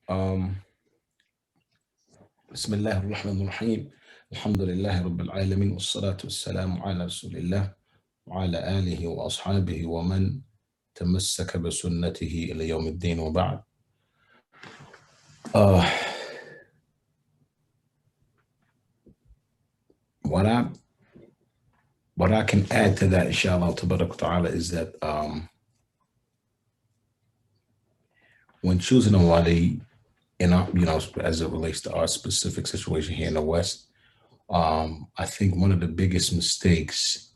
Um, Bismillah ar-Rahman ar-Rahim. Alhamdulillah Rabbil Alameen. Wassalatu wassalamu ala Rasulillah wa ala alihi wa ashabihi wa man tamassaka bi sunnatihi ila yawm ad-din wa ba'd. Uh, what I what I can add to that, inshallah tabarak wa ta'ala, is that when choosing a wali, in our, as it relates to our specific situation here in the West, I think one of the biggest mistakes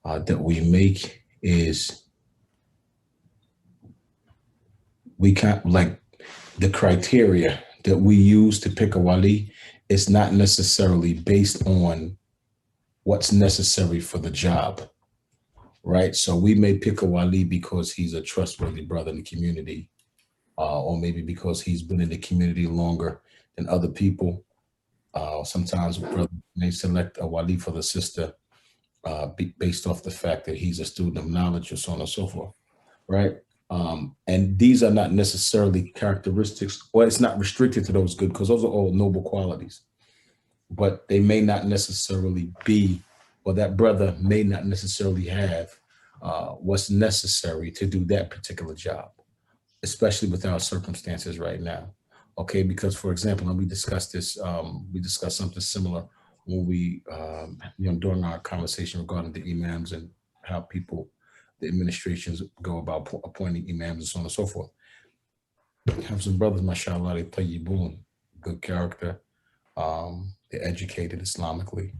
that we make is we can't, like, the criteria that we use to pick a wali is not necessarily based on what's necessary for the job, right? So we may pick a wali because he's a trustworthy brother in the community, or maybe because he's been in the community longer than other people. Sometimes brothers may select a wali for the sister based off the fact that he's a student of knowledge, or so on and so forth, right? And these are not necessarily characteristics, or it's not restricted to those good, because those are all noble qualities, but they may not necessarily be, or that brother may not necessarily have what's necessary to do that particular job, especially with our circumstances right now. Okay, because for example, and we discussed this, we discussed something similar when we, during our conversation regarding the imams and how people, the administrations go about appointing imams and so on and so forth. Have some brothers, mashallah, they tayyibun, good character, they're educated Islamically,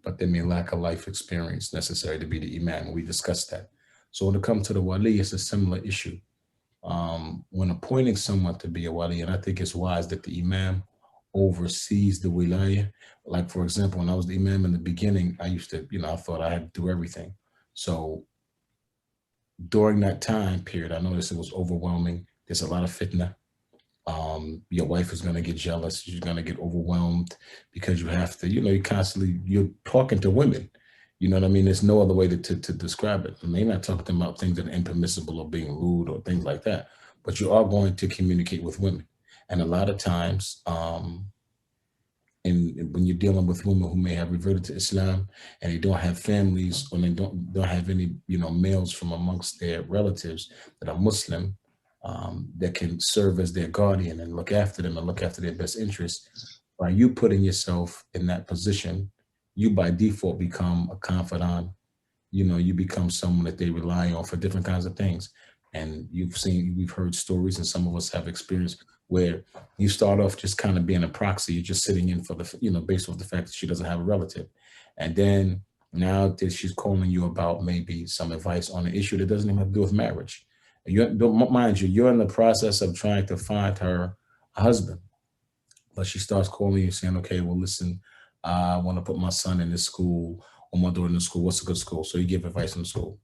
but they may lack a life experience necessary to be the imam. We discussed that. So when it comes to the wali, it's a similar issue. When appointing someone to be a wali, and I think it's wise that the imam oversees the wilaya. Like, for example, when I was the imam in the beginning, I used to, I thought I had to do everything. So during that time period, I noticed it was overwhelming. There's a lot of fitna. Your wife is going to get jealous. You're going to get overwhelmed because you have to, you're talking to women. You know what I mean? There's no other way to describe it. I may not talk to them about things that are impermissible or being rude or things like that, but you are going to communicate with women. And a lot of times, when you're dealing with women who may have reverted to Islam and they don't have families, or they don't have any, males from amongst their relatives that are Muslim, that can serve as their guardian and look after them and look after their best interests. By you putting yourself in that position, you by default become a confidant. You become someone that they rely on for different kinds of things. And we've heard stories, and some of us have experienced where you start off just kind of being a proxy. You're just sitting in for the, based off the fact that she doesn't have a relative. And then now that she's calling you about maybe some advice on an issue that doesn't even have to do with marriage. Mind you, you're in the process of trying to find her a husband, but she starts calling you saying, okay, well, listen, I want to put my son in this school, or my daughter in this school. What's a good school? So you give advice in school.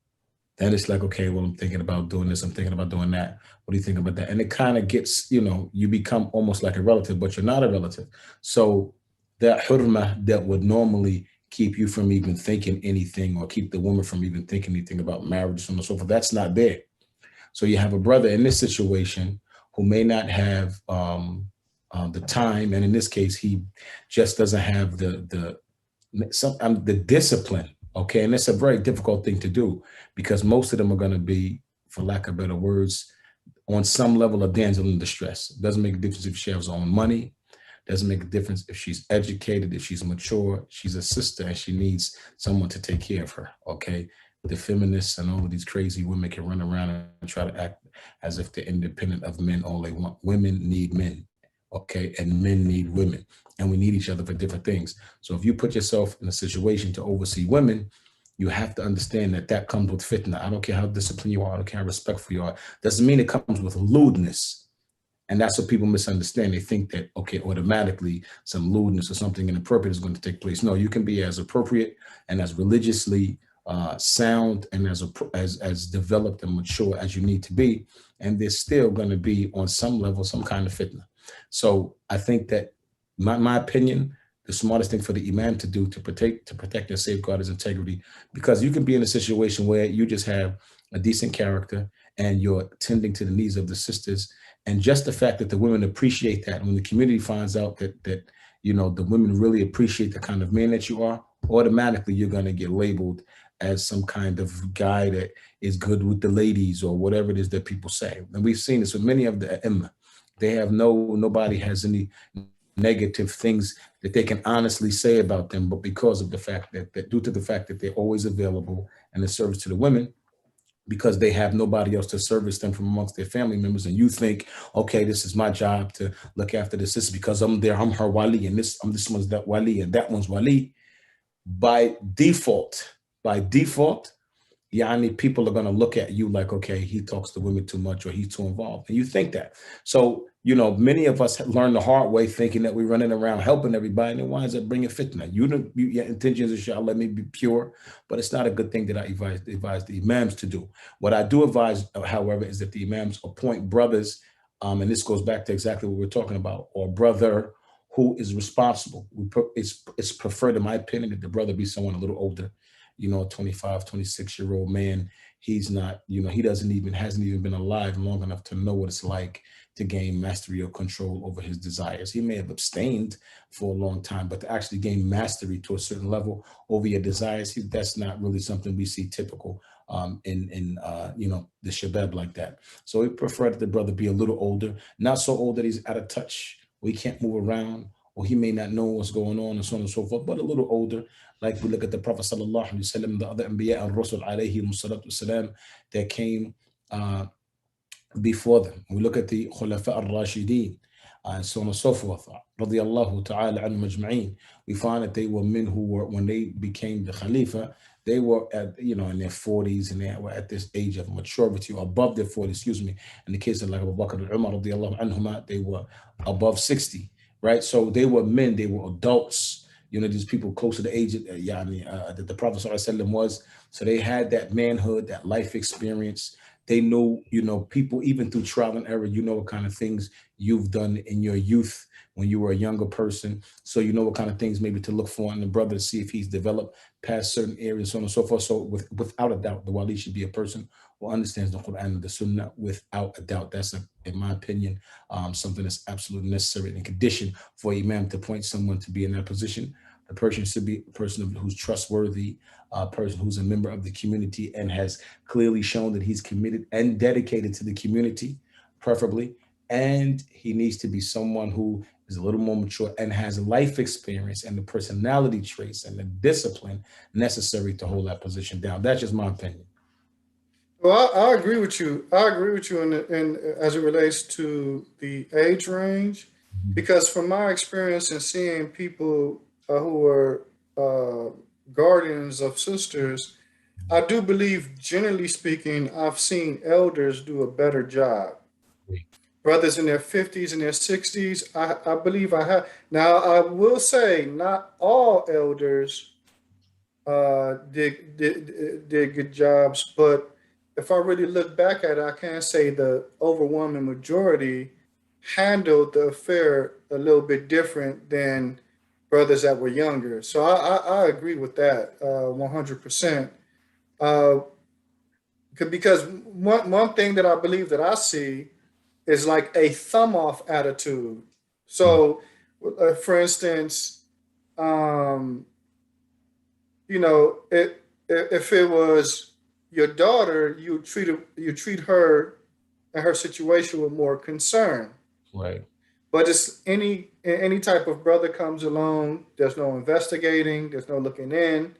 Then it's like, okay, well, I'm thinking about doing this. I'm thinking about doing that. What do you think about that? And it kind of gets, you become almost like a relative, but you're not a relative. So that hurmah that would normally keep you from even thinking anything, or keep the woman from even thinking anything about marriage and so forth, that's not there. So you have a brother in this situation who may not have the time, and in this case, he just doesn't have the discipline. Okay, and it's a very difficult thing to do, because most of them are going to be, for lack of better words, on some level of damsel in distress. It doesn't make a difference if she has her own money. Doesn't make a difference if she's educated, if she's mature. She's a sister and she needs someone to take care of her. Okay, the feminists and all of these crazy women can run around and try to act as if they're independent of men. All they want. Women need men. Okay, and men need women, and we need each other for different things. So if you put yourself in a situation to oversee women, you have to understand that that comes with fitna. I don't care how disciplined you are, I don't care how respectful you are. Doesn't mean it comes with lewdness. And that's what people misunderstand. They think that, okay, automatically some lewdness or something inappropriate is going to take place. No, you can be as appropriate and as religiously sound and as developed and mature as you need to be, and there's still going to be on some level some kind of fitna. So I think that, my opinion, the smartest thing for the imam to do to protect and safeguard his integrity, because you can be in a situation where you just have a decent character and you're tending to the needs of the sisters, And just the fact that the women appreciate that, and when the community finds out that the women really appreciate the kind of man that you are, automatically you're going to get labeled as some kind of guy that is good with the ladies or whatever it is that people say. And we've seen this with many of the Imma. They have nobody has any negative things that they can honestly say about them, but because of the fact that due to the fact that they're always available and in service to the women, because they have nobody else to service them from amongst their family members, and you think, okay, this is my job to look after this. This is because I'm there, I'm her wali, and this one's that wali, and that one's wali. By default, Yaani, people are going to look at you like, okay, he talks to women too much or he's too involved. And you think that. So, many of us learn the hard way thinking that we're running around helping everybody, and it winds up bringing fitna. Your intentions, inshallah, may be pure, but it's not a good thing that I advise the imams to do. What I do advise, however, is that the imams appoint brothers, and this goes back to exactly what we're talking about, or brother who is responsible. It's preferred, in my opinion, that the brother be someone a little older, a 25, 26-year-old man. He's not, hasn't even been alive long enough to know what it's like to gain mastery or control over his desires. He may have abstained for a long time, but to actually gain mastery to a certain level over your desires, that's not really something we see typical in the shabab like that. So we prefer that the brother be a little older, not so old that he's out of touch, or he can't move around, or he may not know what's going on, and so on and so forth, but a little older. Like we look at the Prophet sallallahu alaihi wasallam, the other Anbiya and Rasul alayhi salatu wasalam that came before them. We look at the Khulafa al-Rashideen, and so on and so forth. Radiyallahu ta'ala anhum ajma'een. We find that they were men who were, when they became the Khalifa, they were at, in their 40s, and they were at this age of maturity, or above their 40s, excuse me. In the case of like Abu Bakr and Umar, radiyallahu anhuma, they were above 60, right? So they were men, they were adults. These people close to the age that the Prophet ﷺ was. So they had that manhood, that life experience. They know, people, even through trial and error, what kind of things you've done in your youth when you were a younger person. So what kind of things maybe to look for in the brother to see if he's developed past certain areas, so on and so forth. So without a doubt, the wali should be a person who understands the Quran and the Sunnah without a doubt. That's, in my opinion, something that's absolutely necessary and a condition for Imam to appoint someone to be in that position. The person should be a person who's trustworthy, a person who's a member of the community and has clearly shown that he's committed and dedicated to the community, preferably. And he needs to be someone who is a little more mature and has life experience and the personality traits and the discipline necessary to hold that position down. That's just my opinion. Well, I agree with you. I agree with you in as it relates to the age range, because from my experience and seeing people who are guardians of sisters, I do believe, generally speaking, I've seen elders do a better job. Brothers in their 50s and their 60s, I believe I have. Now, I will say, not all elders did good jobs, but if I really look back at it, I can say the overwhelming majority handled the affair a little bit different than brothers that were younger. So I agree with that 100%. Uh, because one thing that I believe that I see is like a thumb off attitude. So, for instance, um, if it was your daughter, you treat her and her situation with more concern. Right. But it's any type of brother comes along, there's no investigating, there's no looking in.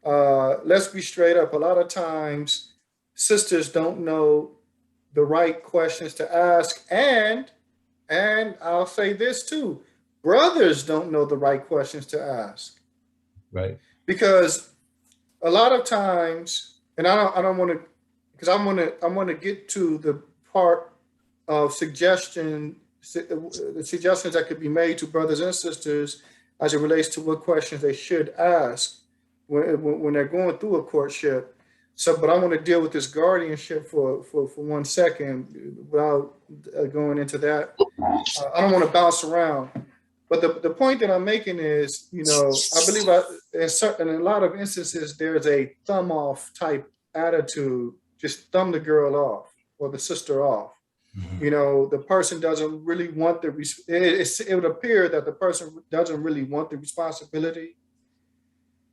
Let's be straight up. A lot of times, sisters don't know the right questions to ask, and I'll say this too: brothers don't know the right questions to ask, Right. because a lot of times, and I don't want to, because I want to get to the part of the suggestions that could be made to brothers and sisters as it relates to what questions they should ask when they're going through a courtship. So, but I want to deal with this guardianship for 1 second without going into that. I don't want to bounce around. But the point that I'm making is, I believe in a lot of instances, there's a thumb off type attitude, just thumb the girl off or the sister off. Mhm. You know, the person doesn't really want it would appear that the person doesn't really want the responsibility.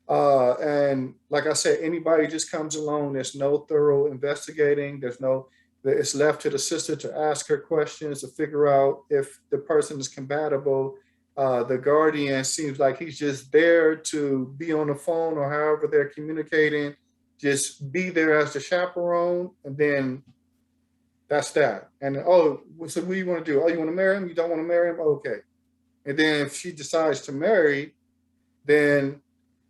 And like I said, anybody just comes along. There's no thorough investigating. It's left to the sister to ask her questions to figure out if the person is compatible. The guardian seems like he's just there to be on the phone or however they're communicating, just be there as the chaperone, and then that's that. And oh, so what do you want to do? Oh, you want to marry him? You don't want to marry him? Okay. And then if she decides to marry, then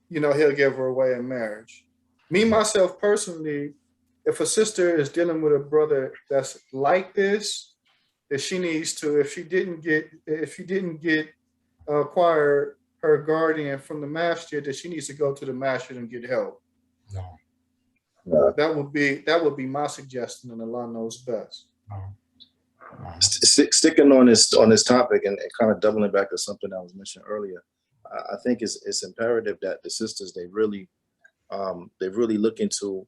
he'll give her away in marriage. Me myself personally, if a sister is dealing with a brother that's like this, that she needs to, if she didn't get acquire her guardian from the masjid, that she needs to go to the masjid and get help. No, That would be my suggestion, and Allah knows best. no, no. Sticking on this topic and kind of doubling back to something that was mentioned earlier, I think it's imperative that the sisters they really look into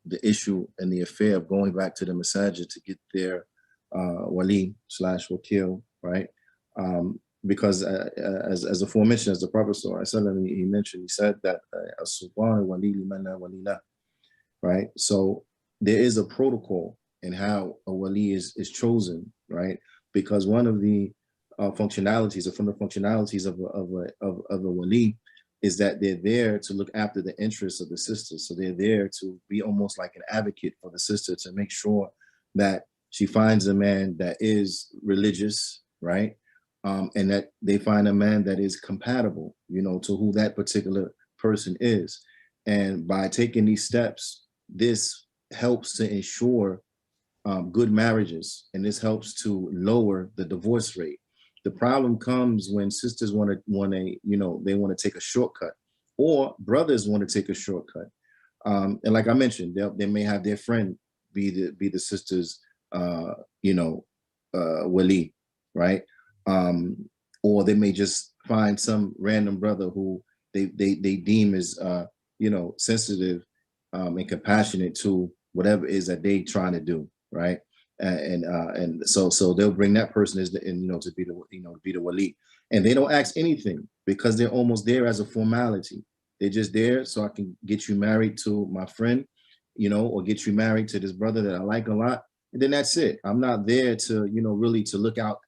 the issue and the affair of going back to the masajid to get their wali/wakil, right? Because as aforementioned, as the Prophet he mentioned, he said that as-sultan wali liman la wali lah, right? So there is a protocol in how a wali is chosen, right? Because one of the functionalities, or from the functionalities of a wali, is that they're there to look after the interests of the sisters. So they're there to be almost like an advocate for the sister to make sure that she finds a man that is religious, right? And that they find a man that is compatible, to who that particular person is. And by taking these steps, this helps to ensure good marriages, and this helps to lower the divorce rate. The problem comes when sisters want to take a shortcut, or brothers want to take a shortcut. And like I mentioned, they may have their friend be the sister's wali, right? Or they may just find some random brother who they deem as sensitive and compassionate to whatever it is that they trying to do, right? And so they'll bring that person to be the wali, and they don't ask anything because they're almost there as a formality. They're just there so I can get you married to my friend, or get you married to this brother that I like a lot, and then that's it. I'm not there to really to look out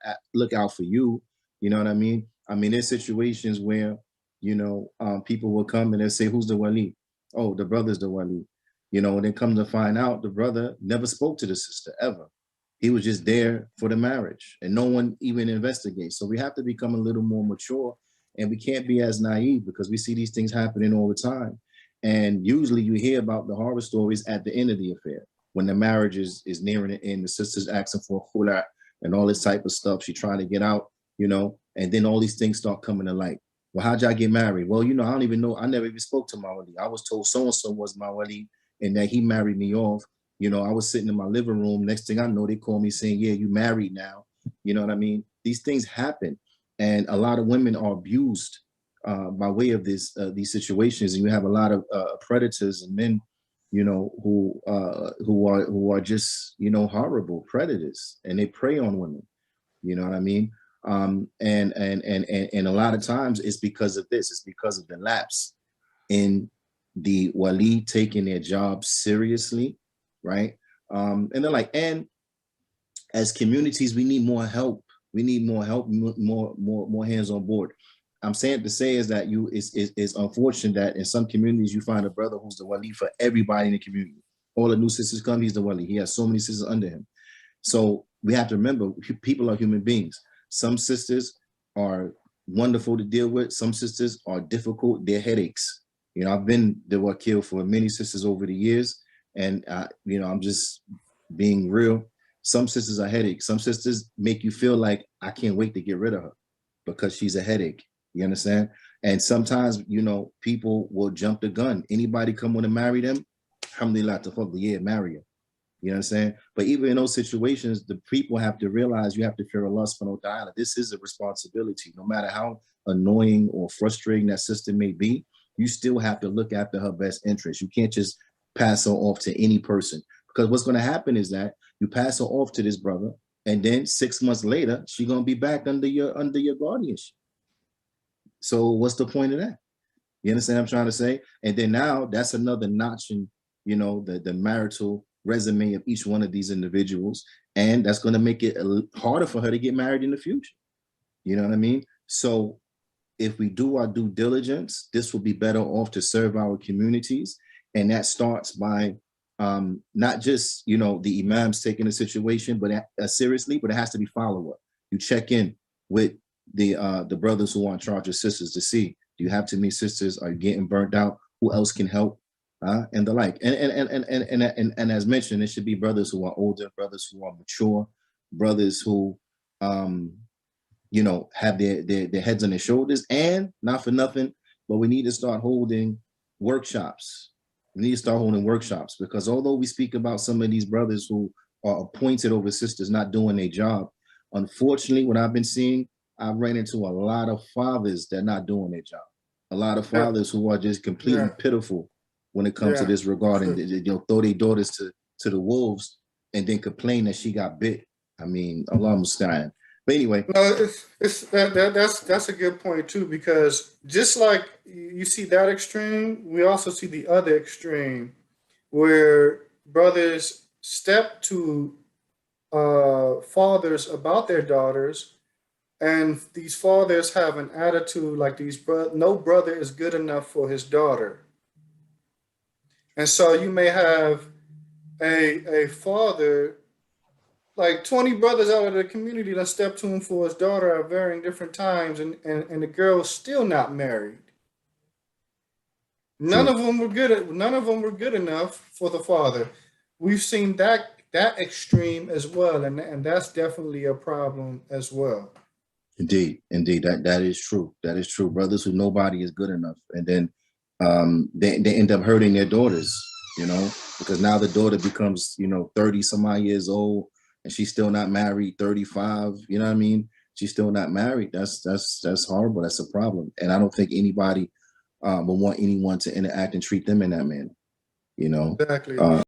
for you. You know what I mean? I mean, there's situations where people will come and they'll say, "Who's the wali?" Oh, the brother's the wali. And then come to find out the brother never spoke to the sister ever. He was just there for the marriage, and no one even investigates. So we have to become a little more mature, and we can't be as naive because we see these things happening all the time. And usually you hear about the horror stories at the end of the affair, when the marriage is nearing the end, the sister's asking for a khula and all this type of stuff. She's trying to get out, and then all these things start coming to light. Well, how'd y'all get married? Well, I don't even know. I never even spoke to my wali. I was told so-and-so was my wali, and that he married me off. I was sitting in my living room. Next thing I know, they call me saying, "Yeah, you married now." You know what I mean? These things happen, and a lot of women are abused by way of these situations. And you have a lot of predators and men, who are just horrible predators, and they prey on women. You know what I mean? And a lot of times it's because of this. It's because of the lapse in the wali taking their job seriously, right? And they're like, and as communities, we need more help. We need more help, more hands on board. I'm saying to say is that it's unfortunate that in some communities you find a brother who's the wali for everybody in the community. All the new sisters come, he's the wali. He has so many sisters under him. So we have to remember, people are human beings. Some sisters are wonderful to deal with. Some sisters are difficult. They're headaches. I've been the wakil for many sisters over the years, and I'm just being real. Some sisters are headaches. Some sisters make you feel like I can't wait to get rid of her because she's a headache. You understand? And sometimes, people will jump the gun. Anybody come want to marry them? Alhamdulillah, yeah, marry her. You know what I'm saying? But even in those situations, the people have to realize you have to fear Allah subhanahu wa ta'ala. This is a responsibility. No matter how annoying or frustrating that sister may be, you still have to look after her best interest. You can't just pass her off to any person, because what's going to happen is that You pass her off to this brother, and then 6 months later, she's gonna be back under your guardianship. So what's the point of that? You understand what I'm trying to say? And then now that's another notch in, you know, the marital resume of each one of these individuals, and that's going to make it harder for her to get married in the future. You know what I mean? So if we do our due diligence, this will be better off to serve our communities, and that starts by not just, you know, the imams taking the situation, but seriously, but it has to be follow-up. You check in with the brothers who are in charge of sisters to see, do you have too many sisters? Are you getting burnt out? Who else can help? And the like. And as mentioned, it should be brothers who are older, brothers who are mature, brothers who you know, have their heads on their shoulders. And not for nothing, but we need to start holding workshops. We need to start holding workshops, because although we speak about some of these brothers who are appointed over sisters not doing their job, unfortunately, what I've been seeing, I've ran into a lot of fathers that are not doing their job. A lot of fathers who are just completely pitiful when it comes to this regarding, they'll throw their daughters to the wolves and then complain that she got bit. I mean, Allah musta'an. But anyway. No, that's a good point too, because just like you see that extreme, we also see the other extreme where brothers step to fathers about their daughters, and these fathers have an attitude like no brother is good enough for his daughter. And so you may have a father, like 20 brothers out of the community that step to him for his daughter at varying different times, and the girl's still not married. None of them were good enough for the father. We've seen that extreme as well, and that's definitely a problem as well. Indeed, that is true. That is true. Brothers who nobody is good enough, and then they end up hurting their daughters, you know, because now the daughter becomes, you know, 30 some odd years old, and she's still not married. 35, you know what I mean? She's still not married. That's horrible. That's a problem, and I don't think anybody would want anyone to interact and treat them in that manner, you know. Exactly.